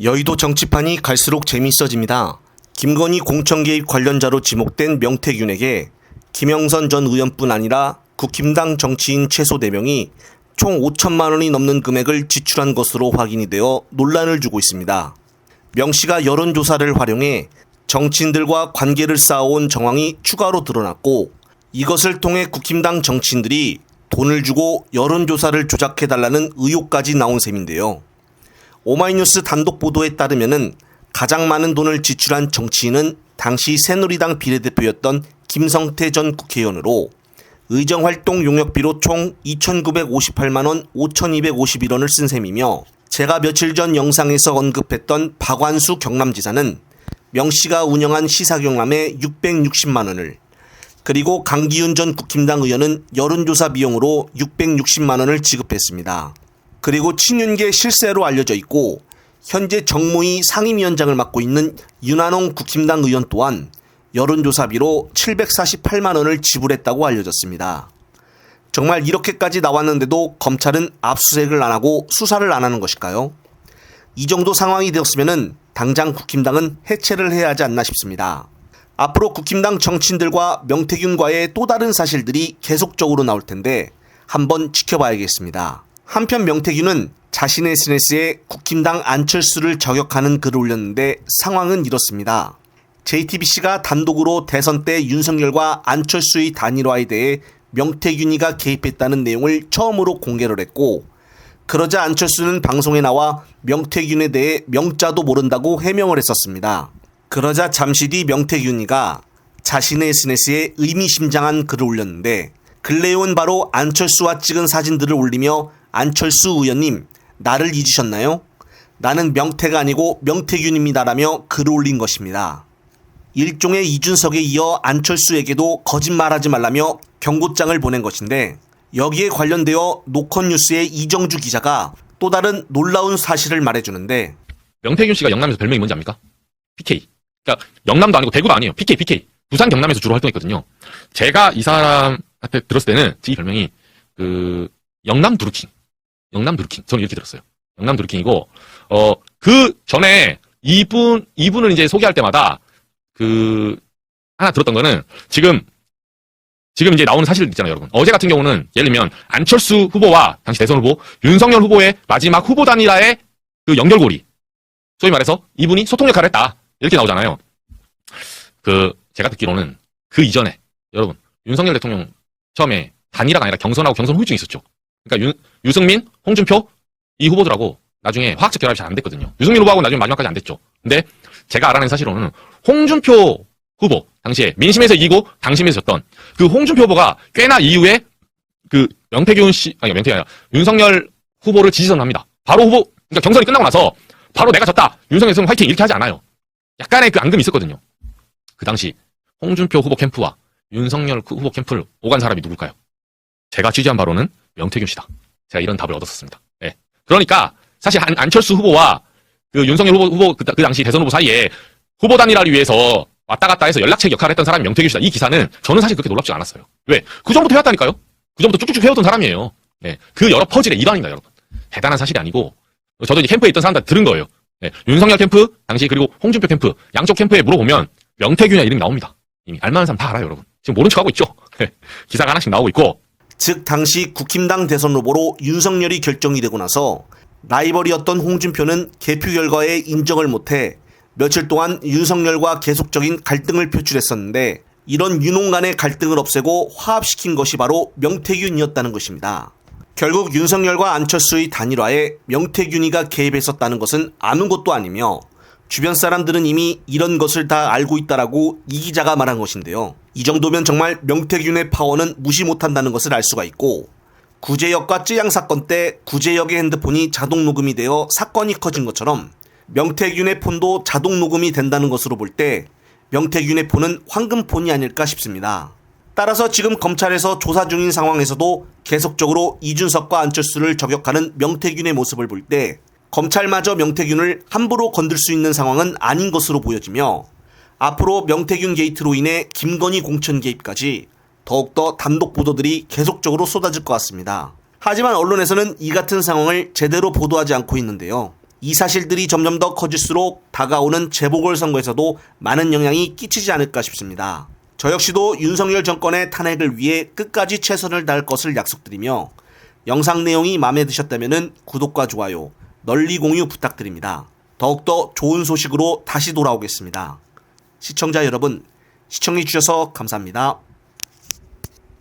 여의도 정치판이 갈수록 재미있어집니다. 김건희 공천 개입 관련자로 지목된 명태균에게 김영선 전 의원뿐 아니라 국힘당 정치인 최소 4명이 총 5천만 원이 넘는 금액을 지출한 것으로 확인이 되어 논란을 주고 있습니다. 명 씨가 여론조사를 활용해 정치인들과 관계를 쌓아온 정황이 추가로 드러났고, 이것을 통해 국힘당 정치인들이 돈을 주고 여론조사를 조작해달라는 의혹까지 나온 셈인데요. 오마이뉴스 단독 보도에 따르면 가장 많은 돈을 지출한 정치인은 당시 새누리당 비례대표였던 김성태 전 국회의원으로 의정활동 용역비로 총 2,958만 원 5,251원을 쓴 셈이며, 제가 며칠 전 영상에서 언급했던 박완수 경남지사는 명 씨가 운영한 시사경남에 660만 원을, 그리고 강기훈 전 국힘당 의원은 여론조사 비용으로 660만 원을 지급했습니다. 그리고 친윤계 실세로 알려져 있고 현재 정무위 상임위원장을 맡고 있는 윤한홍 국힘당 의원 또한 여론조사비로 748만 원을 지불했다고 알려졌습니다. 정말 이렇게까지 나왔는데도 검찰은 압수수색을 안 하고 수사를 안 하는 것일까요? 이 정도 상황이 되었으면 당장 국힘당은 해체를 해야 하지 않나 싶습니다. 앞으로 국힘당 정치인들과 명태균과의 또 다른 사실들이 계속적으로 나올 텐데 한번 지켜봐야겠습니다. 한편 명태균은 자신의 SNS에 국힘당 안철수를 저격하는 글을 올렸는데 상황은 이렇습니다. JTBC가 단독으로 대선 때 윤석열과 안철수의 단일화에 대해 명태균이가 개입했다는 내용을 처음으로 공개를 했고, 그러자 안철수는 방송에 나와 명태균에 대해 명자도 모른다고 해명을 했었습니다. 그러자 잠시 뒤 명태균이가 자신의 SNS에 의미심장한 글을 올렸는데, 근래에온 바로 안철수와 찍은 사진들을 올리며 안철수 의원님, 나를 잊으셨나요? 나는 명태가 아니고 명태균입니다라며 글을 올린 것입니다. 일종의 이준석에 이어 안철수에게도 거짓말하지 말라며 경고장을 보낸 것인데, 여기에 관련되어 노컷뉴스의 이정주 기자가 또 다른 놀라운 사실을 말해주는데, 명태균 씨가 영남에서 별명이 뭔지 압니까? PK. 그러니까 영남도 아니고 대구도 아니에요. PK. 부산 경남에서 주로 활동했거든요. 제가 이 사람한테 들었을 때는 이 별명이 영남 두루킹. 저는 이렇게 들었어요. 영남 두루킹이고, 그 전에 이분을 이제 소개할 때마다 하나 들었던 거는 지금 이제 나오는 사실들 있잖아요, 여러분. 어제 같은 경우는 예를 들면 안철수 후보와 당시 대선 후보 윤석열 후보의 마지막 후보 단일화의 그 연결고리. 소위 말해서 이분이 소통 역할을 했다. 이렇게 나오잖아요. 제가 듣기로는 그 이전에 여러분, 윤석열 대통령 처음에 단일화가 아니라 경선하고 경선 후유증이 있었죠. 그러니까 유승민, 홍준표 이 후보들하고 나중에 화학적 결합이 잘 안 됐거든요. 유승민 후보하고 나중에 마지막까지 안 됐죠. 근데 제가 알아낸 사실로는 홍준표 후보 당시에 민심에서 이기고 당심에서 졌던 그 홍준표 후보가 꽤나 이후에 명태균 씨, 명태균이 아니라 윤석열 후보를 지지선합니다. 바로 그러니까 경선이 끝나고 나서 바로 내가 졌다, 윤석열 승 화이팅 이렇게 하지 않아요. 약간의 그 앙금이 있었거든요. 그 당시 홍준표 후보 캠프와 윤석열 후보 캠프를 오간 사람이 누굴까요? 제가 취재한 바로는 명태균 씨다. 제가 이런 답을 얻었었습니다. 네. 그러니까 사실 안철수 후보와 그 윤석열 후보 그 당시 대선 후보 사이에 후보 단일화를 위해서 왔다 갔다 해서 연락책 역할을 했던 사람이 명태균 씨다. 이 기사는 저는 사실 그렇게 놀랍지 않았어요. 왜? 그 전부터 해왔다니까요. 그 전부터 쭉쭉 해오던 사람이에요. 네. 그 여러 퍼즐의 일환입니다, 여러분. 대단한 사실이 아니고, 저도 이제 캠프에 있던 사람들 들은 거예요. 네. 윤석열 캠프 당시, 그리고 홍준표 캠프 양쪽 캠프에 물어보면 명태균이나 이름이 나옵니다. 이미 알만한 사람 다 알아요, 여러분. 지금 모른 척하고 있죠. 네. 기사가 하나씩 나오고 있고. 즉 당시 국힘당 대선 후보로 윤석열이 결정이 되고 나서 라이벌이었던 홍준표는 개표 결과에 인정을 못해 며칠 동안 윤석열과 계속적인 갈등을 표출했었는데, 이런 윤홍 간의 갈등을 없애고 화합시킨 것이 바로 명태균이었다는 것입니다. 결국 윤석열과 안철수의 단일화에 명태균이가 개입했었다는 것은 아무것도 아니며, 주변 사람들은 이미 이런 것을 다 알고 있다라고 이 기자가 말한 것인데요. 이 정도면 정말 명태균의 파워는 무시 못한다는 것을 알 수가 있고, 구제역과 쯔양 사건 때 구제역의 핸드폰이 자동 녹음이 되어 사건이 커진 것처럼 명태균의 폰도 자동 녹음이 된다는 것으로 볼 때 명태균의 폰은 황금폰이 아닐까 싶습니다. 따라서 지금 검찰에서 조사 중인 상황에서도 계속적으로 이준석과 안철수를 저격하는 명태균의 모습을 볼 때 검찰마저 명태균을 함부로 건들 수 있는 상황은 아닌 것으로 보여지며, 앞으로 명태균 게이트로 인해 김건희 공천 개입까지 더욱더 단독 보도들이 계속적으로 쏟아질 것 같습니다. 하지만 언론에서는 이 같은 상황을 제대로 보도하지 않고 있는데요. 이 사실들이 점점 더 커질수록 다가오는 재보궐선거에서도 많은 영향이 끼치지 않을까 싶습니다. 저 역시도 윤석열 정권의 탄핵을 위해 끝까지 최선을 다할 것을 약속드리며 영상 내용이 마음에 드셨다면 구독과 좋아요, 널리 공유 부탁드립니다. 더욱더 좋은 소식으로 다시 돌아오겠습니다. 시청자 여러분, 시청해주셔서 감사합니다.